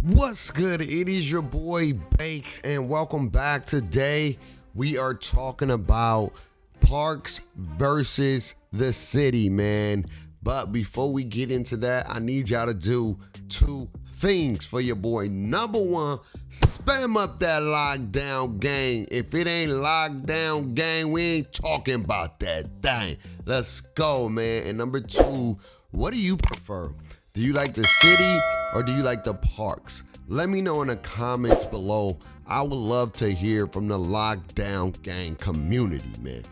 What's good? It is your boy Bake, and welcome back. Today we are talking about parks versus the city, man. But before we get into that, I need y'all to do two things for your boy. Number one, spam up that lockdown gang. If it ain't lockdown gang, we ain't talking about that thing. Let's go, man. And number two, what do you prefer? Do you like the city or do you like the parks? Let me know in the comments below. I would love to hear from the lockdown gang community, man.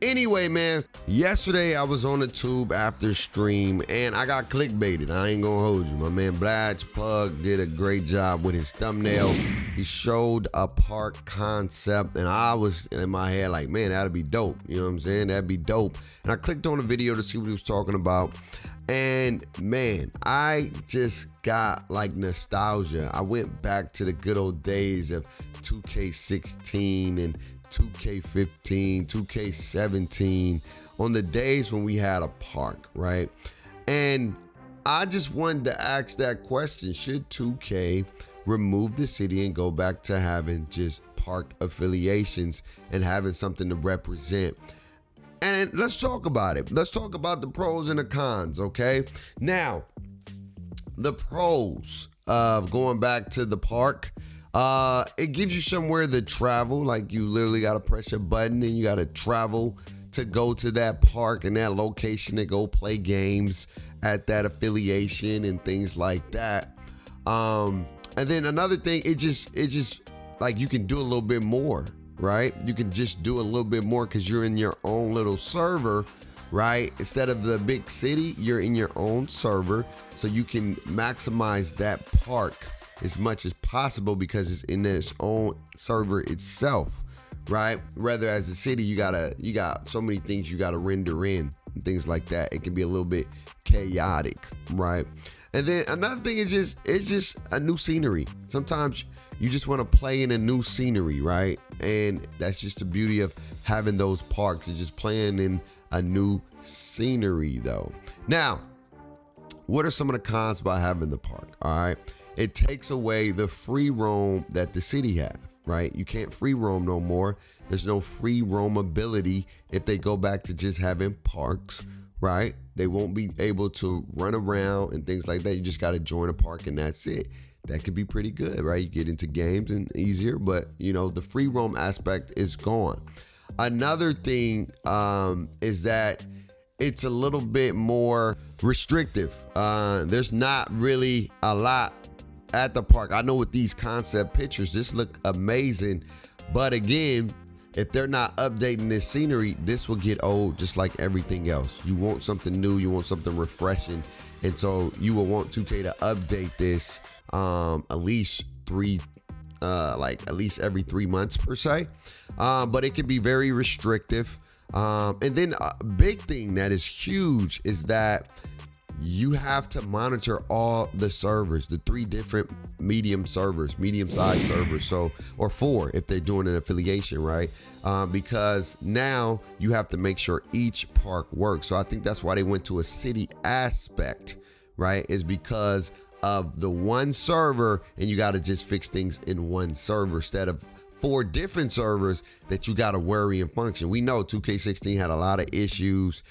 Anyway, man, yesterday I was on the tube after stream and I got clickbaited. I ain't gonna hold you. My man Blatch Pug did a great job with his thumbnail. He showed a park concept and I was in my head like, man, that'd be dope. You know what I'm saying? That'd be dope. And I clicked on the video to see what he was talking about. And man, I just got like nostalgia. I went back to the good old days of 2K16 and 2K15, 2K17, on the days when we had a park, right? And I just wanted to ask that question: should 2K remove the city and go back to having just park affiliations and having something to represent? And let's talk about it. Let's talk about the pros and the cons, okay? Now, the pros of going back to the park, it gives you somewhere to travel. Like, you literally got to press a button and you got to travel to go to that park and that location to go play games at that affiliation and things like that. And then another thing, it just like you can do a little bit more, right? You can just do a little bit more because you're in your own little server, right? Instead of the big city, you're in your own server, so you can maximize that park as much as possible because it's in its own server itself, right? Rather, as a city, you got so many things you gotta render in and things like that. It can be a little bit chaotic, right? And then another thing is it's just a new scenery. Sometimes you just want to play in a new scenery, right? And that's just the beauty of having those parks, is just playing in a new scenery though. Now, what are some of the cons about having the park? All right. It takes away the free roam that the city have, right? You can't free roam no more. There's no free roam ability if they go back to just having parks, right? They won't be able to run around and things like that. You just got to join a park and that's it. That could be pretty good, right? You get into games and easier, but you know, the free roam aspect is gone. Another thing is that it's a little bit more restrictive. There's not really a lot at the park. I know with these concept pictures, this look amazing, but again, if they're not updating this scenery, this will get old just like everything else. You want something new, you want something refreshing, and so you will want 2K to update this at least every 3 months per se. But it can be very restrictive. And then a big thing that is huge is that you have to monitor all the servers, the 3 different medium-sized servers, so, or 4 if they're doing an affiliation, right? Because now you have to make sure each park works. So I think that's why they went to a city aspect, right? Is because of the one server, and you got to just fix things in one server instead of 4 different servers that you got to worry and function. We know 2K16 had a lot of issues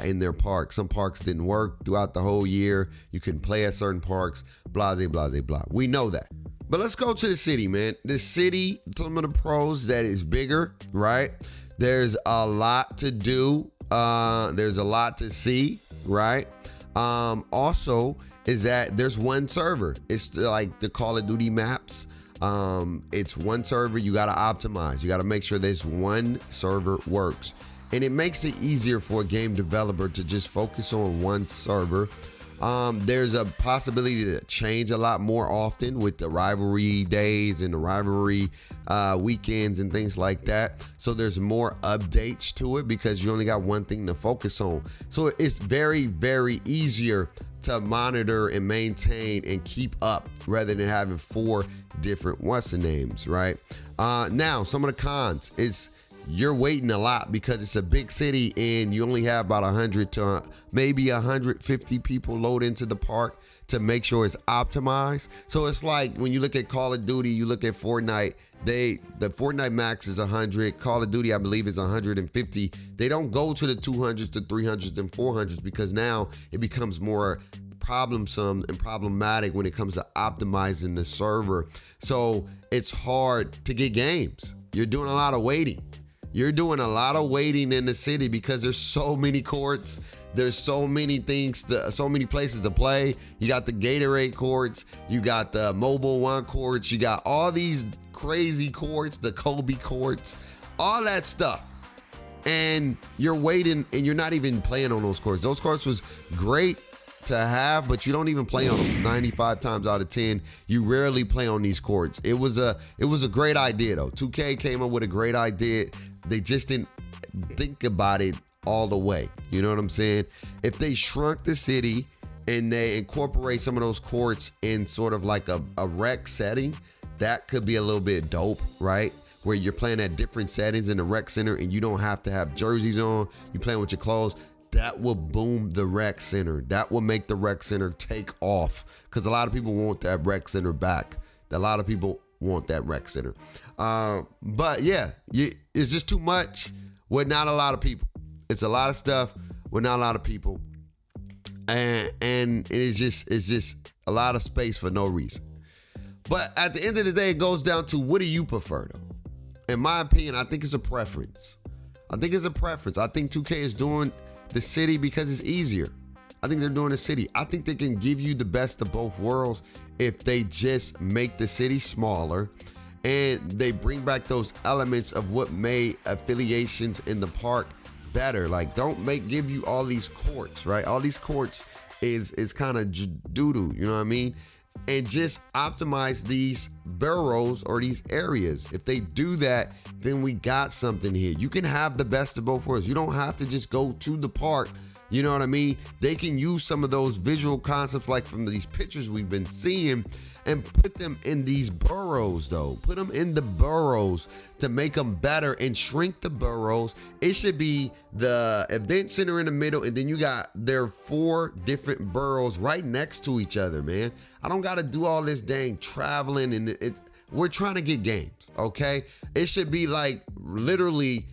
in their parks. Some parks didn't work throughout the whole year. You couldn't play at certain parks, blah, blah, blah, blah. We know that. But let's go to the city, man. The city, some of the pros, that is bigger, right? There's a lot to do. There's a lot to see, right? Also, is that there's one server. It's like the Call of Duty maps. It's one server. You got to optimize. You got to make sure this one server works. And it makes it easier for a game developer to just focus on one server. There's a possibility to change a lot more often with the rivalry days and the rivalry weekends and things like that. So there's more updates to it because you only got one thing to focus on. So it's very, very easier to monitor and maintain and keep up rather than having 4 different what's the names, right? Now, some of the cons is you're waiting a lot because it's a big city and you only have about 100 to maybe 150 people load into the park to make sure it's optimized. So it's like when you look at Call of Duty, you look at Fortnite, the Fortnite max is 100. Call of Duty, I believe, is 150. They don't go to the 200s, to 300s, and 400s because now it becomes more problemsome and problematic when it comes to optimizing the server. So it's hard to get games. You're doing a lot of waiting. You're doing a lot of waiting in the city because there's so many courts. There's so many things, so many places to play. You got the Gatorade courts. You got the Mobile One courts. You got all these crazy courts, the Kobe courts, all that stuff. And you're waiting and you're not even playing on those courts. Those courts was great to have, but you don't even play on them. 95 times out of 10, you rarely play on these courts. It was a great idea though. 2K came up with a great idea. They just didn't think about it all the way. You know what I'm saying? If they shrunk the city and they incorporate some of those courts in sort of like a rec setting, that could be a little bit dope, right? Where you're playing at different settings in the rec center and you don't have to have jerseys on. You playing with your clothes. That will boom the rec center. That will make the rec center take off because a lot of people want that rec center back. A lot of people want that rec center. But yeah, it's just too much with not a lot of people. It's a lot of stuff with not a lot of people. And it's just a lot of space for no reason. But at the end of the day, it goes down to what do you prefer though? In my opinion, I think it's a preference. I think 2K is doing the city because it's easier. I think they're doing the city. I think they can give you the best of both worlds if they just make the city smaller and they bring back those elements of what made affiliations in the park better. Like don't give you all these courts, right? All these courts is kind of doo-doo, you know what I mean? And just optimize these boroughs or these areas. If they do that, then we got something here. You can have the best of both worlds. You don't have to just go to the park. You know what I mean? They can use some of those visual concepts like from these pictures we've been seeing and put them in these boroughs though. Put them in the boroughs to make them better and shrink the boroughs. It should be the event center in the middle and then you got their 4 different boroughs right next to each other, man. I don't got to do all this dang traveling and we're trying to get games, okay? It should be like literally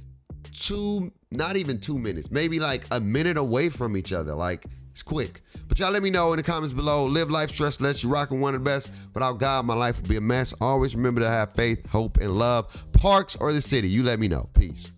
not even 2 minutes, maybe like a minute away from each other. Like it's quick. But y'all let me know in the comments below. Live life stressless. You rocking one of the best. Without God, my life would be a mess. Always remember to have faith, hope, and love. Parks or the city. You let me know. Peace.